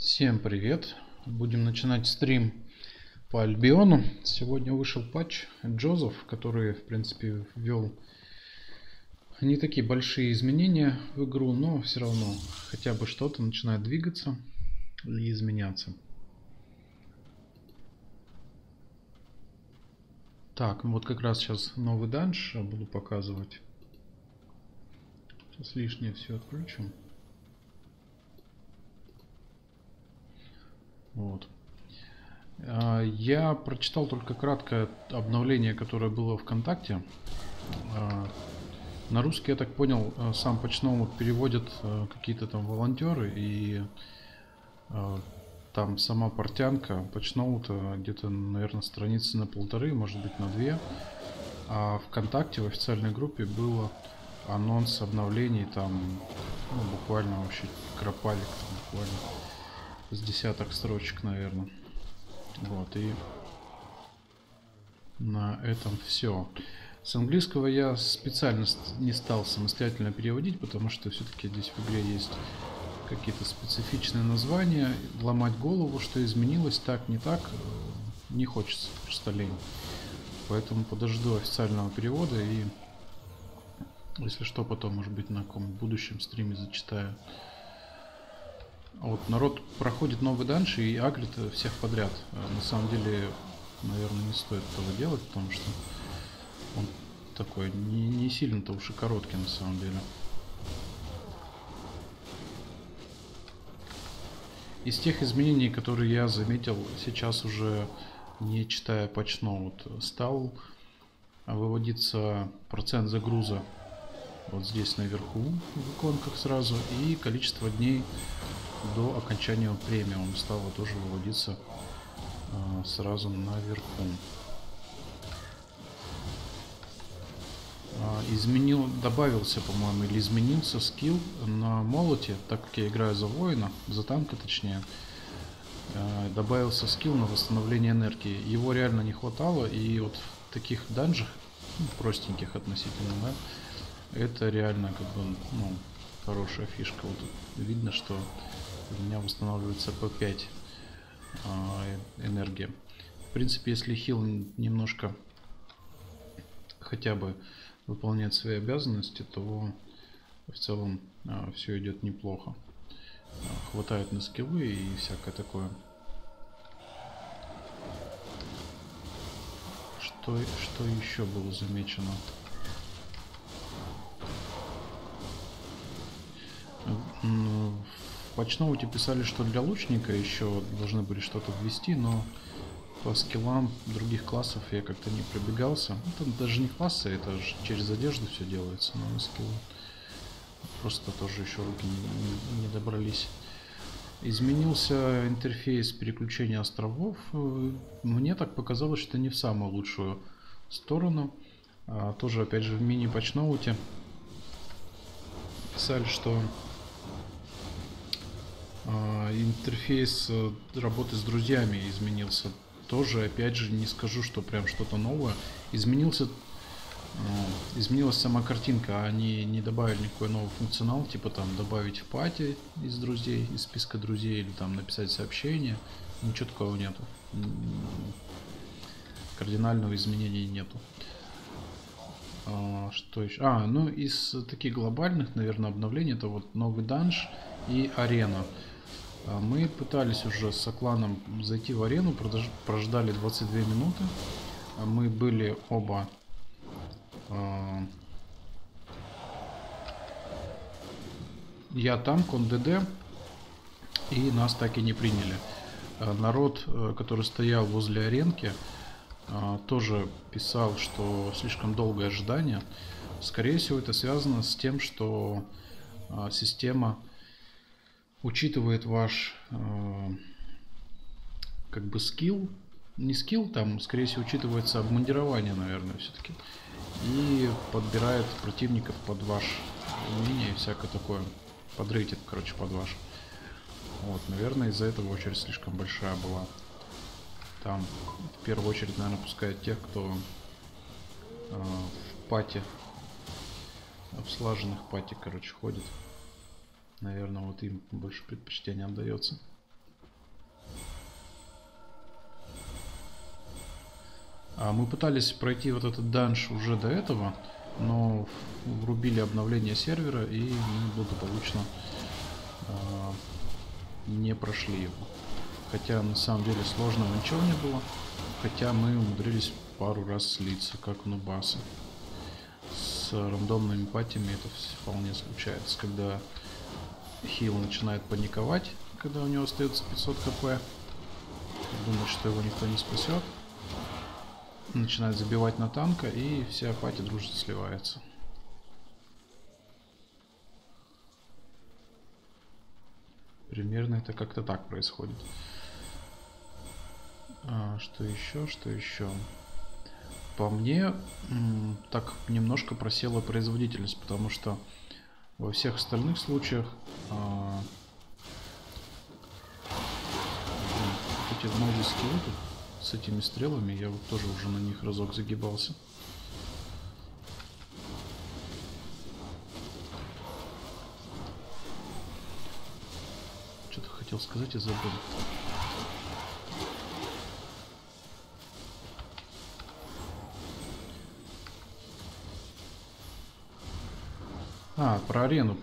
Всем привет! Будем начинать стрим по Альбиону. Сегодня вышел патч Джозеф, который, в принципе, ввел не такие большие изменения в игру, но все равно хотя бы что-то начинает двигаться и изменяться. Так, вот как раз сейчас новый данж буду показывать. Сейчас лишнее все отключу. Вот. Я прочитал только краткое обновление, которое было ВКонтакте. На русский, я так понял, сам патчноут переводят какие-то там волонтеры, и там сама портянка патчноута где-то, наверное, страницы на 1,5, может быть, на 2. А ВКонтакте в официальной группе было анонс обновлений, там буквально вообще кропалик, буквально с десяток строчек, наверное. Вот, и на этом все. С английского я специально не стал самостоятельно переводить, потому что все-таки здесь в игре есть какие-то специфичные названия. Ломать голову, что изменилось, так, не так, не хочется, просто лень. Поэтому подожду официального перевода и, если что, потом, может быть, на каком-нибудь будущем стриме зачитаю. Вот, народ проходит новый данж и агрит всех подряд. На самом деле, наверное, не стоит этого делать, потому что он такой не сильно-то уж и короткий, на самом деле. Из тех изменений, которые я заметил сейчас уже, не читая патчноут, стал выводиться процент загруза вот здесь наверху в иконках сразу, и количество дней до окончания премиум стало тоже выводиться сразу наверху. Добавился, по-моему, или изменился скилл на молоте, так как я играю за воина, за танка точнее. Добавился скилл на восстановление энергии. Его реально не хватало, и вот в таких данжах, простеньких относительно, да, это реально как бы, хорошая фишка. Вот тут видно, что у меня восстанавливается по 5 энергия. В принципе, если хил немножко хотя бы выполняет свои обязанности, то в целом все идет неплохо. Хватает на скиллы и всякое такое. Что еще было замечено? В патчноуте писали, что для лучника еще должны были что-то ввести, но по скиллам других классов я как-то не пробегался. Это даже не классы, это же через одежду все делается, но на скиллы просто тоже еще руки не добрались. Изменился интерфейс переключения островов. Мне так показалось, что не в самую лучшую сторону. Тоже, опять же, в мини-патчноуте писали, что интерфейс работы с друзьями изменился. Тоже, опять же, не скажу, что прям что-то новое. Изменилась сама картинка, они не добавили никакой новый функционал, типа там добавить в пати из друзей, из списка друзей, или там написать сообщение. Ничего такого нету. Кардинального изменения нету. Что еще? Ну из таких глобальных, наверное, обновлений, это вот новый данж и арена. Мы пытались уже с сокланом зайти в арену, прождали 22 минуты. Мы были оба я танк, он ДД, и нас так и не приняли. Народ, который стоял возле аренки, тоже писал, что слишком долгое ожидание. Скорее всего, это связано с тем, что система учитывает ваш как бы скилл, не скилл, там скорее всего учитывается обмундирование, наверное, все-таки, и подбирает противников под ваш умение и всякое такое, подрейтит, короче, под ваш. Вот, наверное, из-за этого очередь слишком большая была. Там в первую очередь, наверное, пускают тех, кто в пати, в слаженных пати, короче, ходит. Наверное, вот им больше предпочтение отдается. Мы пытались пройти вот этот данж уже до этого, но врубили обновление сервера и мы благополучно не прошли его. Хотя на самом деле сложного ничего не было. Хотя мы умудрились пару раз слиться, как у Нубаса. С рандомными патиями это вполне случается, когда хил начинает паниковать, когда у него остается 500 кп, думает, что его никто не спасет, начинает забивать на танка, и вся пати дружно сливается. Примерно это как-то так происходит. Что еще? Что еще? По мне, так немножко просела производительность, потому что во всех остальных случаях эти ноги скиллы тут с этими стрелами, я вот тоже уже на них разок загибался. Что-то хотел сказать и забыл. Про арену.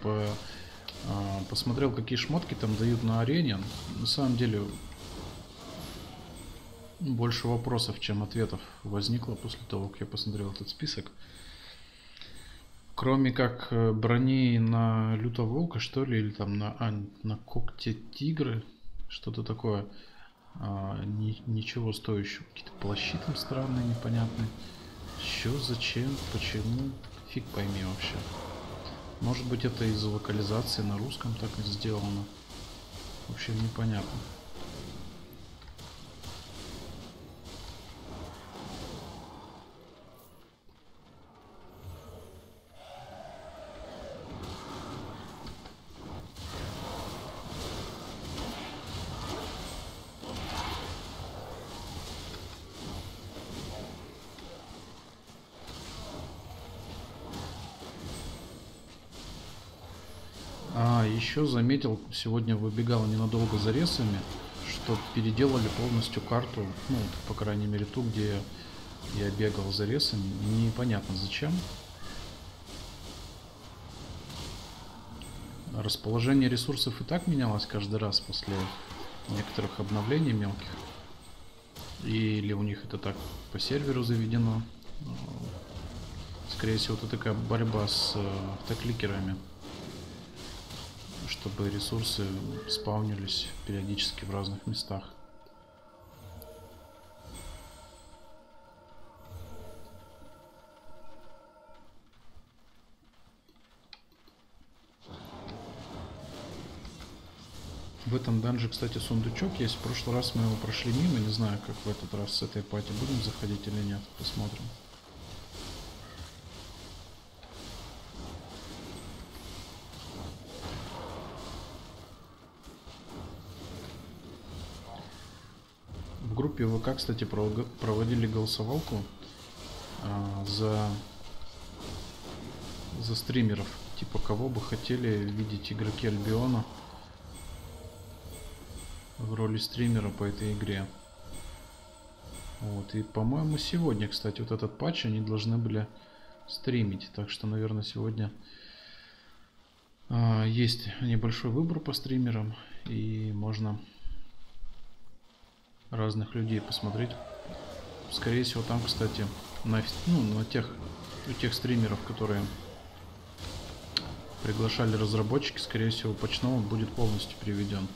Посмотрел, какие шмотки там дают на арене. На самом деле, больше вопросов, чем ответов возникло после того, как я посмотрел этот список. Кроме как брони на Лютого Волка, что ли, или там на когте Тигры, что-то такое. Ничего стоящего. Какие-то плащи там странные, непонятные. Что, зачем, почему? Фиг пойми вообще. Может быть, это из-за локализации на русском так и сделано. Вообще непонятно. Еще заметил, сегодня выбегал ненадолго за ресами, что переделали полностью карту, ну, по крайней мере ту, где я бегал за ресами, непонятно зачем. Расположение ресурсов и так менялось каждый раз после некоторых обновлений мелких. Или у них это так по серверу заведено. Скорее всего, это такая борьба с автокликерами, чтобы ресурсы спаунились периодически в разных местах. В этом данже, кстати, сундучок есть. В прошлый раз мы его прошли мимо. Не знаю, как в этот раз с этой пати будем заходить или нет. Посмотрим. В группе ВК, кстати, проводили голосовалку за стримеров. Типа, кого бы хотели видеть игроки Альбиона в роли стримера по этой игре. Вот, и по-моему сегодня, кстати, вот этот патч они должны были стримить. Так что, наверное, сегодня есть небольшой выбор по стримерам. И можно разных людей посмотреть. Скорее всего, там, кстати, у тех стримеров, которые приглашали разработчики, скорее всего, патчноут будет полностью переведен.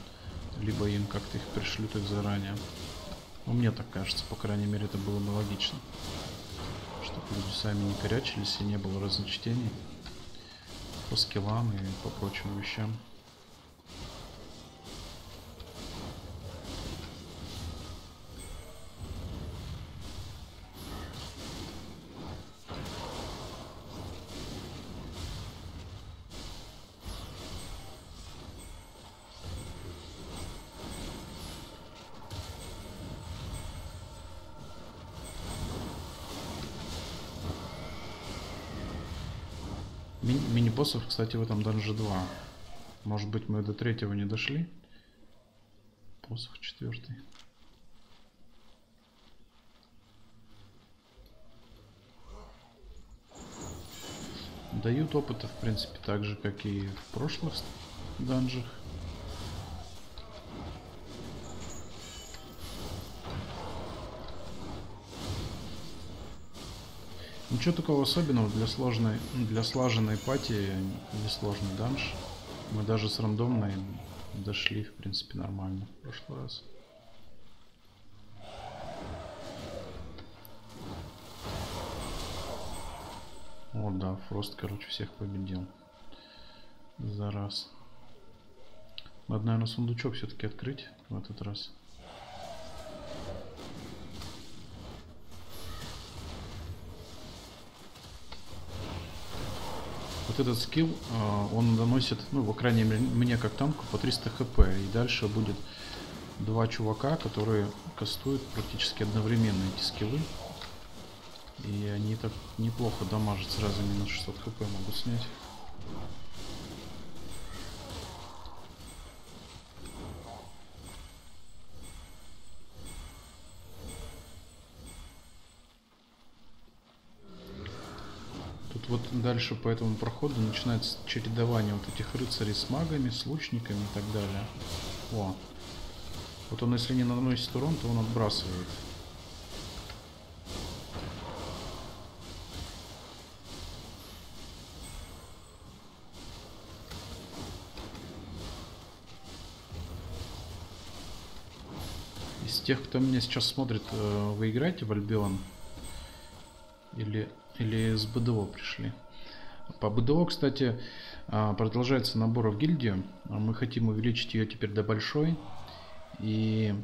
Либо им как-то их пришлют их заранее. Ну, мне так кажется, по крайней мере, это было бы логично. Чтобы люди сами не корячились и не было разночтений по скиллам и по прочим вещам. Мини-боссов, кстати, в этом данже 2. Может быть, мы до 3-го не дошли. Посох 4. Дают опыта, в принципе, так же, как и в прошлых данжах. Ничего такого особенного для слаженной пати, несложный данж. Мы даже с рандомной дошли, в принципе, нормально в прошлый раз. О, да, Фрост, короче, всех победил. За раз. Надо, наверное, сундучок все-таки открыть в этот раз. Вот этот скилл, он наносит, ну, по крайней мере, мне как танку по 300 хп. И дальше будет два чувака, которые кастуют практически одновременно эти скиллы. И они так неплохо дамажат, сразу минус 600 хп могут снять. Тут вот дальше по этому проходу начинается чередование вот этих рыцарей с магами, с лучниками и так далее. О. Вот он, если не наносит урон, то он отбрасывает. Из тех, кто меня сейчас смотрит, вы играете в Альбион? Или с БДО пришли? По БДО, кстати, продолжается набор в гильдию. Мы хотим увеличить ее теперь до большой. И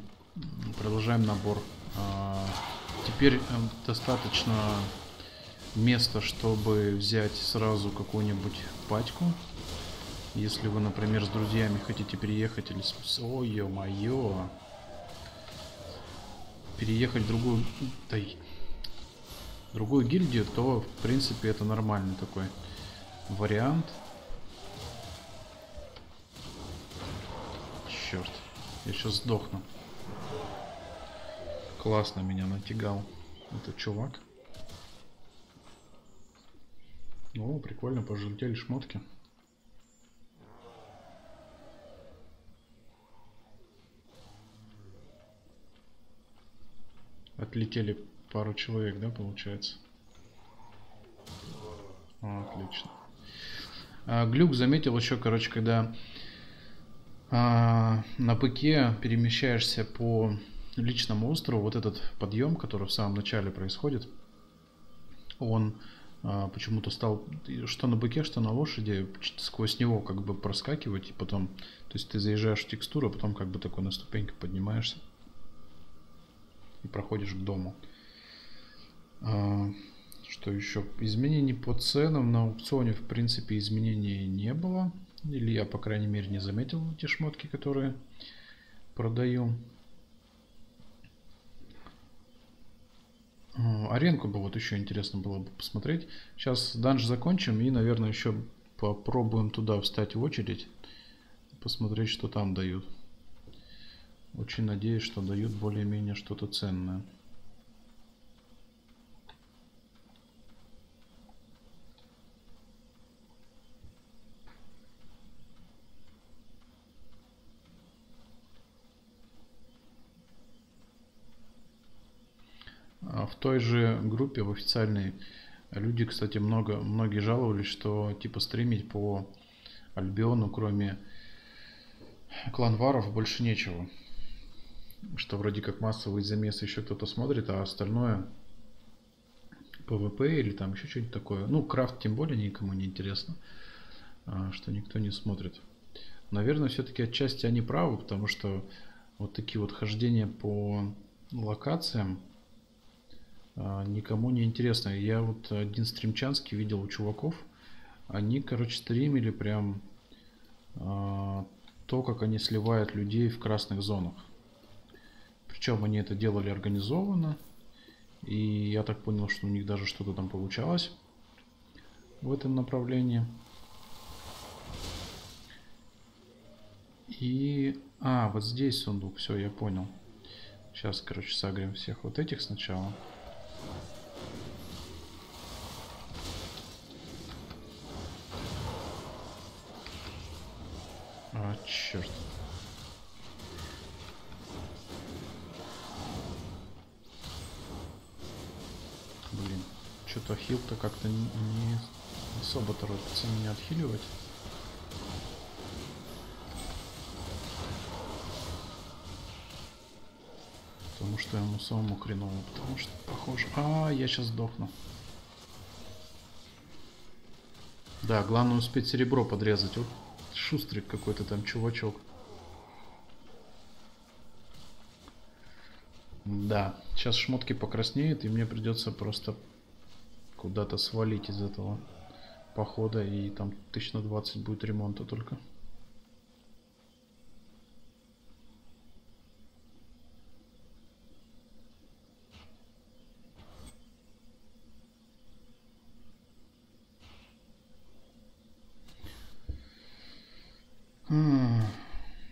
продолжаем набор. Теперь достаточно места, чтобы взять сразу какую-нибудь пачку. Если вы, например, с друзьями хотите переехать или с... Ой, ё-моё. Переехать в другую гильдию, то, в принципе, это нормальный такой вариант. Черт, я сейчас сдохну. Классно меня натягал этот чувак. О, прикольно, пожелтели шмотки. Отлетели пару человек, да, получается? Отлично. Глюк заметил еще, короче, когда на ПК перемещаешься по личному острову, вот этот подъем, который в самом начале происходит, он почему-то стал, что на быке, что на лошади, сквозь него как бы проскакивать, и потом, то есть ты заезжаешь в текстуру, а потом как бы такой на ступеньку поднимаешься и проходишь к дому. Что еще? Изменений по ценам на аукционе, в принципе, изменений не было. Или я, по крайней мере, не заметил эти шмотки, которые продаю. Аренку бы вот еще интересно было бы посмотреть. Сейчас данж закончим и, наверное, еще попробуем туда встать в очередь. Посмотреть, что там дают. Очень надеюсь, что дают более-менее что-то ценное. В той же группе, в официальной, люди, кстати, многие жаловались, что типа стримить по Альбиону, кроме кланваров, больше нечего. Что вроде как массовый замес еще кто-то смотрит, а остальное ПВП или там еще что-нибудь такое. Ну, крафт тем более никому не интересно, что никто не смотрит. Наверное, все-таки отчасти они правы, потому что вот такие вот хождения по локациям никому не интересно. Я вот один стримчанский видел у чуваков. Они, короче, стримили прям то, как они сливают людей в красных зонах. Причем они это делали организованно. И я так понял, что у них даже что-то там получалось в этом направлении. И... вот здесь сундук. Все, я понял. Сейчас, короче, сагрим всех вот этих сначала. А, черт. Блин, что-то хил-то как-то не особо торопится меня отхиливать. Потому что ему самому хреново, потому что похоже... А, я сейчас сдохну. Да, главное успеть серебро подрезать. Вот шустрый какой-то там чувачок. Да, сейчас шмотки покраснеют, и мне придется просто куда-то свалить из этого похода, и там 1020 будет ремонта только.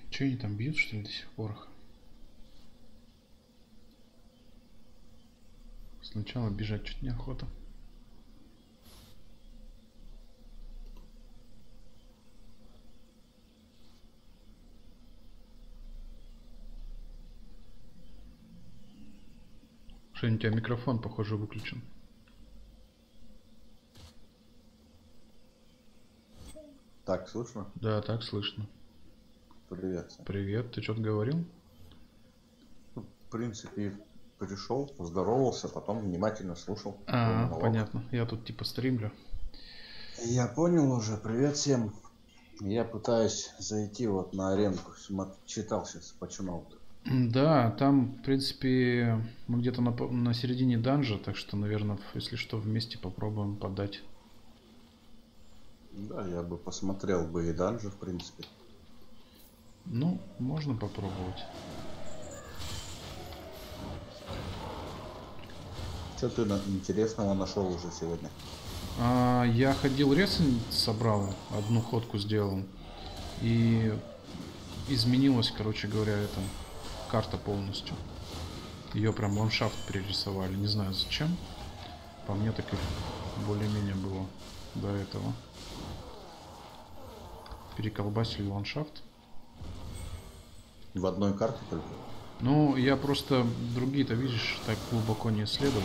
Че они там бьют, что ли, до сих пор? Сначала бежать чуть неохота. Жень, у тебя микрофон, похоже, выключен. Так, слышно? Да, так слышно. Привет. Привет, ты что-то говорил? В принципе, пришел, поздоровался, потом внимательно слушал. Понятно. Я тут типа стримлю. Я понял уже. Привет всем. Я пытаюсь зайти вот на аренку. Читал сейчас, почему. Да, там, в принципе, мы где-то на середине данжа, так что, наверное, если что, вместе попробуем подать. Да, я бы посмотрел бы и данжи, в принципе. Ну, можно попробовать. Что ты интересного нашел уже сегодня? Я ходил ресн, собрал, одну ходку сделал. И изменилась, короче говоря, эта карта полностью. Ее прям ландшафт перерисовали. Не знаю зачем. По мне так и более-менее было до этого. Переколбасили ландшафт. В одной карте только? Ну, я просто другие-то, видишь, так глубоко не исследовал.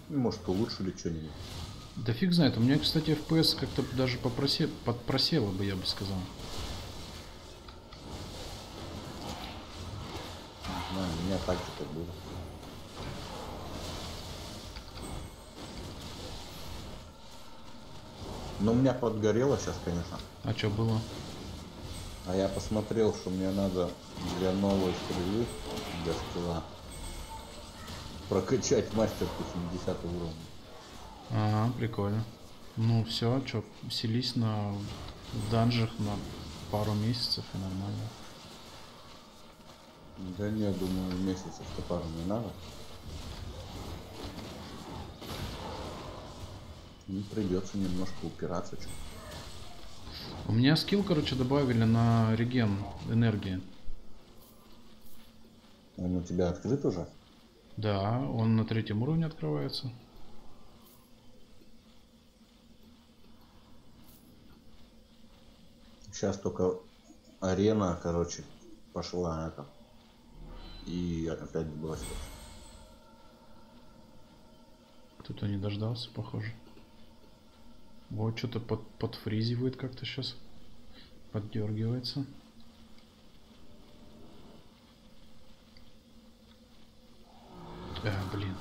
Может, улучшили что-нибудь? Да фиг знает. У меня, кстати, FPS как-то даже подпросело бы, я бы сказал. Не знаю, у меня так же как было. Но у меня подгорело сейчас, конечно. А что было? А я посмотрел, что мне надо для новой стрелы, для скилла, прокачать мастерку 70 уровня. Ага, прикольно. Ну все, что, селись в данжах на пару месяцев и нормально. Да не, думаю, месяцев-то пару не надо. Ну, придется немножко упираться. Что. У меня скилл, короче, добавили на реген энергии. Он у тебя открыт уже? Да, он на 3-м уровне открывается. Сейчас только арена, короче, пошла это. И опять бросилась. Кто-то не дождался, похоже. Вот что-то подфризивает как-то сейчас. Поддергивается. Блин.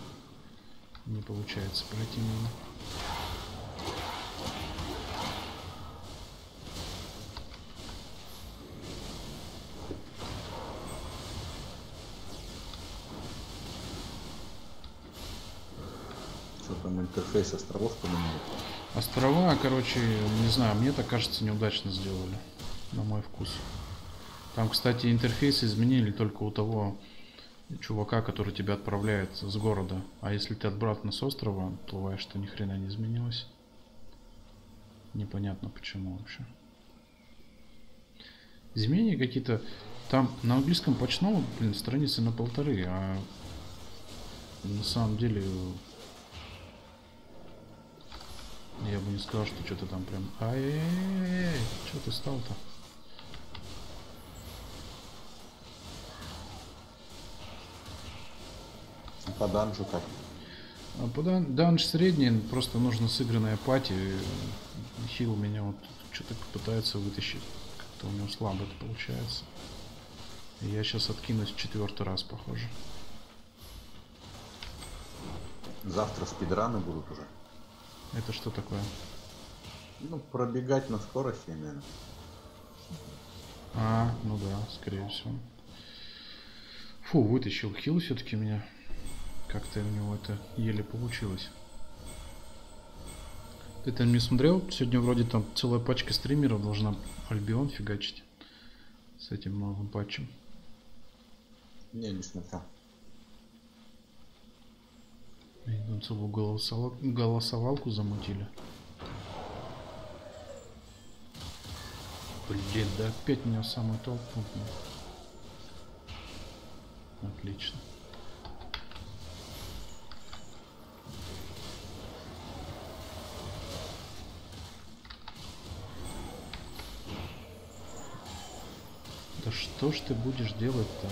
Не получается пройти мимо. Что там интерфейс островов поменяли? Острова, короче, не знаю, мне так кажется, неудачно сделали. На мой вкус. Там, кстати, интерфейс изменили только у того чувака, который тебя отправляет с города. А если ты обратно с острова плываешь, то ни хрена не изменилось. Непонятно почему вообще. Изменения какие-то. Там на английском почтовом, блин, страницы на 1,5, а на самом деле Я бы не сказал, что что-то там прям... Ай-яй-яй-яй, что ты стал-то? По данжу как? А данж средний, просто нужно сыгранная пати. Хил меня вот что-то пытается вытащить. Как-то у него слабо это получается. И я сейчас откинусь в 4-й раз, похоже. Завтра спидраны будут уже. Это что такое? Ну, пробегать на скорости, наверное. А, ну да, скорее всего. Фу, вытащил хил все-таки меня. Как-то у него это еле получилось. Ты там не смотрел? Сегодня вроде там целая пачка стримеров должна Альбион фигачить. С этим новым патчем. Не смотрел. И там целую голосовалку замутили. Блин, да опять меня самый толкнул. Отлично. Да что ж ты будешь делать-то?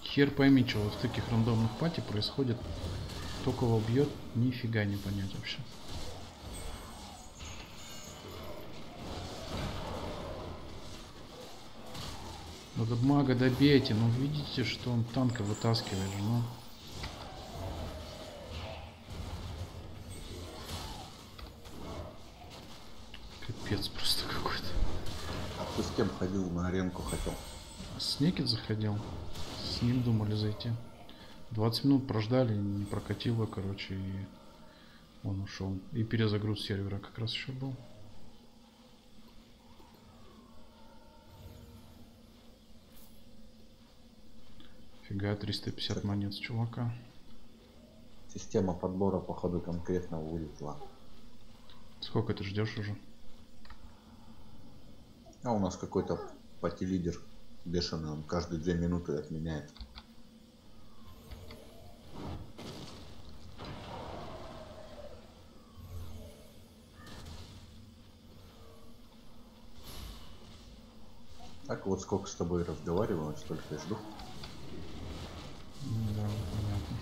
Хер пойми, что вот в таких рандомных пати происходит. Кто кого бьет, нифига не понять вообще. Надо мага добейте, ну видите, что он танка вытаскивает же, ну. Капец просто какой-то. А ты с кем ходил на аренку хотел? С Некит заходил. С ним думали зайти. 20 минут прождали, не прокатило, короче, и он ушел. И перезагруз сервера как раз еще был. Фига, 350 монет с чувака. Система подбора, походу, конкретно вылетела. Сколько ты ждешь уже? А у нас какой-то пати-лидер бешеный, он каждые 2 минуты отменяет. Так вот, сколько с тобой разговариваю, столько и жду. Да, понятно.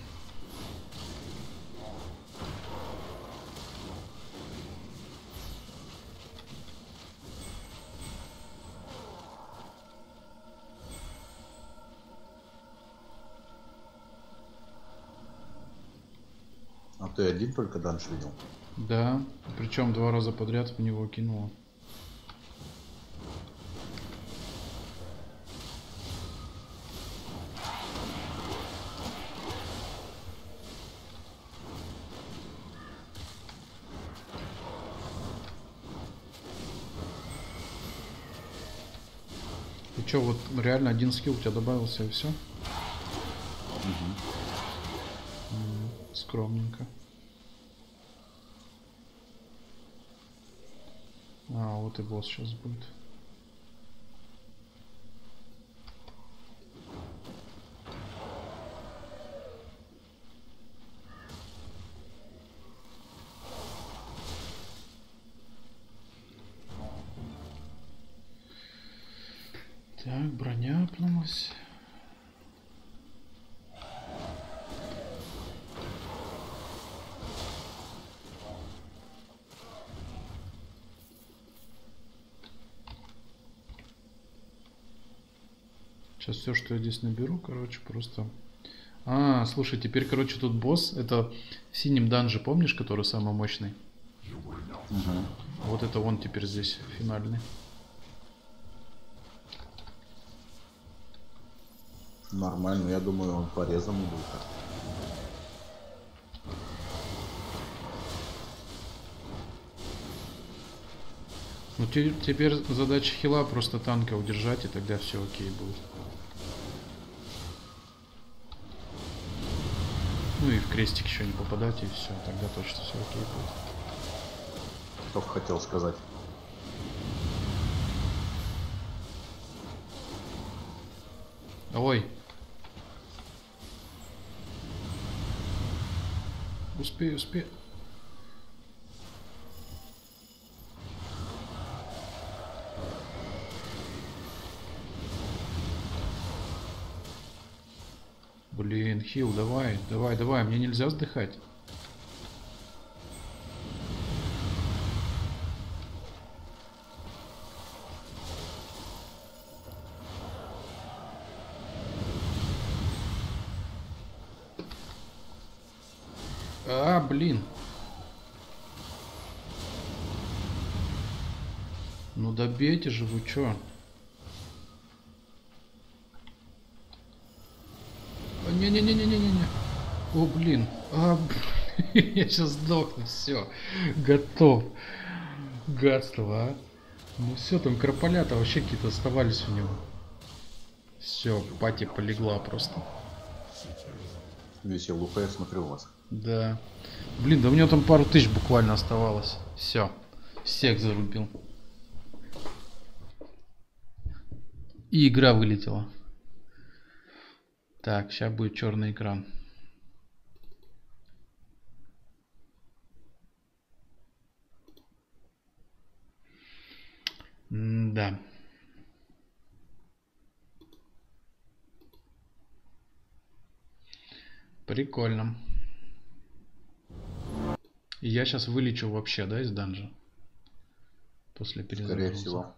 А ты один только данж видел? Да, причем 2 раза подряд в него кинуло. Ты чё, вот реально один скилл у тебя добавился и все? Скромненько. А, вот и босс сейчас будет. Так, броня апнулась. Сейчас все, что я здесь наберу, короче, просто... А, слушай, теперь, короче, тут босс. Это в синем данже, помнишь, который самый мощный? Угу. Вот это он теперь здесь финальный. Нормально, я думаю, он порезанный был. Ну теперь задача хила просто танка удержать, и тогда все окей будет. Ну и в крестик еще не попадать, и все, тогда точно все окей будет. Только хотел сказать. Ой. Успей, успей. Блин, хил, давай, давай, давай, мне нельзя вздыхать. А, блин. Ну добейте же, вы чё? Не-не-не-не-не-не. О, блин. А, блин. Я сейчас сдохну, все. Готов. Гадство, а. Ну все, там крополята вообще какие-то оставались у него. Все, пати полегла просто. Веселуха, я смотрю вас. Да. Блин, да у него там пару тысяч буквально оставалось. Все. Всех зарубил. И игра вылетела. Так, сейчас будет черный экран. Да. Прикольно. И я сейчас вылечу вообще, да, из данжа? После перезагрузки. Скорее всего.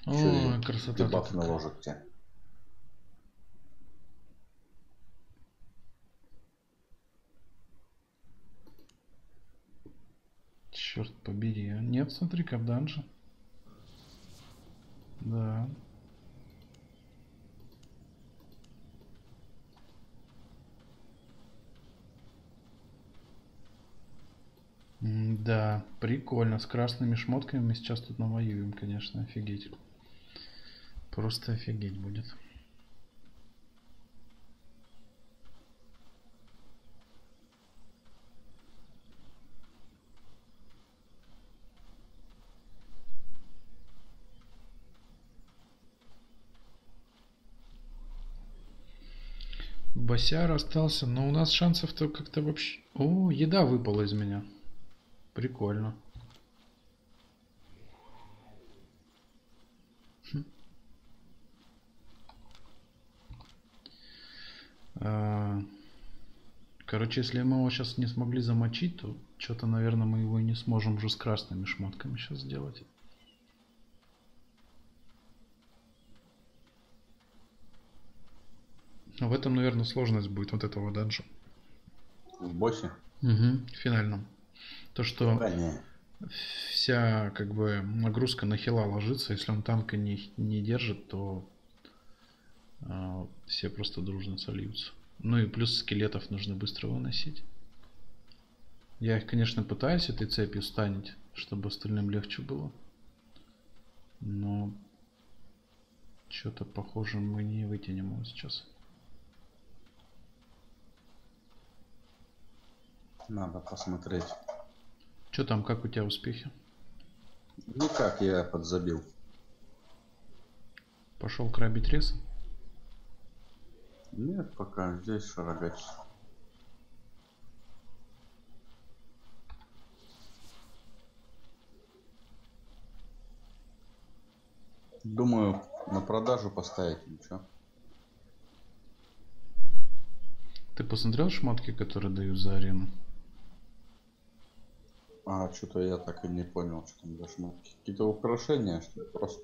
О, красота. Дебаф наложит тебе. Черт побери. Нет, смотри-ка в данже. Да. Да, прикольно. С красными шмотками мы сейчас тут навоюем, конечно. Офигеть. Просто офигеть будет. Босяр остался, но у нас шансов-то как-то вообще... О, еда выпала из меня. Прикольно. Короче, если мы его сейчас не смогли замочить, то что-то, наверное, мы его и не сможем уже с красными шмотками сейчас сделать. Но в этом, наверное, сложность будет вот этого данжа. В боссе? Угу, в финальном. То, что Да, не. вся как бы нагрузка на хила ложится, если он танка не держит, то все просто дружно сольются. Ну и плюс скелетов нужно быстро выносить. Я их, конечно, пытаюсь этой цепью станить, чтобы остальным легче было. Но что-то похоже мы не вытянем его сейчас. Надо посмотреть. Что там, как у тебя успехи? Никак, я подзабил. Пошел крабить рез? Нет, пока здесь шарогач. Думаю, на продажу поставить ничего. Ты посмотрел шмотки, которые дают за арену? А, что-то я так и не понял, что там за шмотки. Какие-то украшения, что ли, просто?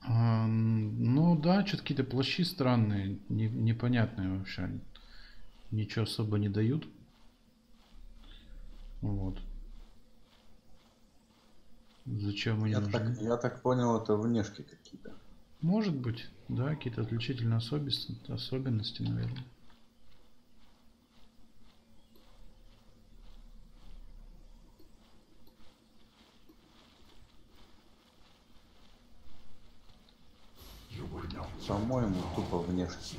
Ну да, что-то какие-то плащи странные, непонятные вообще. Ничего особо не дают. Вот. Зачем они нужны? Я так понял, это внешки какие-то. Может быть, да, какие-то отличительные особенности, наверное. По-моему, тупо внешки.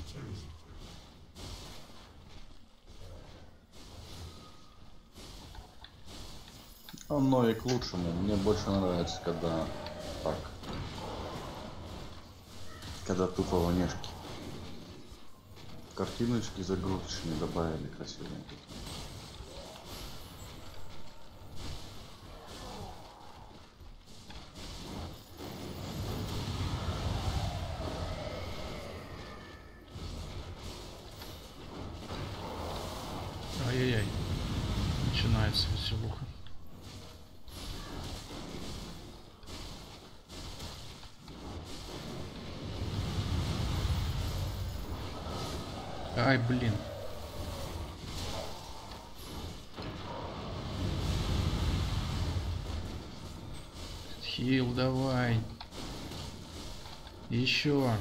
Оно и к лучшему. Мне больше нравится, когда так. Когда тупо внешки. Картиночки загрузочные добавили красивые. Ай-яй-яй. Начинается веселуха. Ай, блин. Хил, давай. Еще.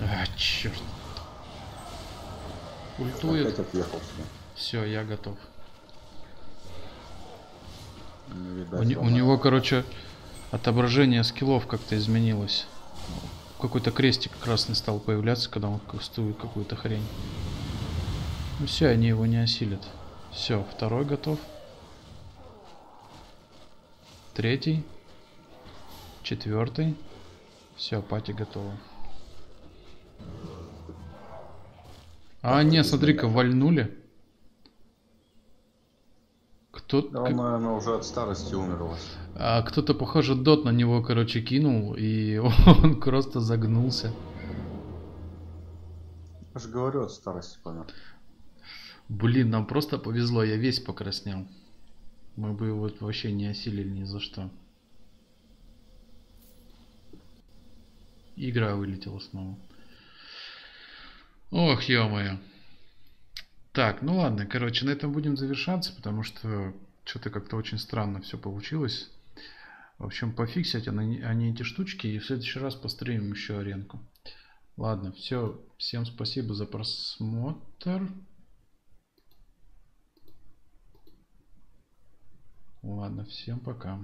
А, черт. Ультует. Опять отъехал сюда. Все, я готов. Не У видать вам. него, короче, отображение скиллов как-то изменилось. Какой-то крестик красный стал появляться, когда он кастует какую-то хрень. Ну все, они его не осилят. Все, второй готов. Третий. Четвертый. Все, пати готова. А, не, смотри-ка, вальнули. Кто... Да он, наверное, уже от старости умер у вас. А кто-то, похоже, дот на него, короче, кинул, и он просто загнулся. Я же говорю, от старости помер. Блин, нам просто повезло, я весь покраснел. Мы бы его вообще не осилили ни за что. Игра вылетела снова. Ох, ё-моё. Так, ну ладно, короче, на этом будем завершаться, потому что что-то как-то очень странно все получилось. В общем, пофиксить они эти штучки, и в следующий раз постримим еще аренку. Ладно, все, всем спасибо за просмотр. Ладно, всем пока.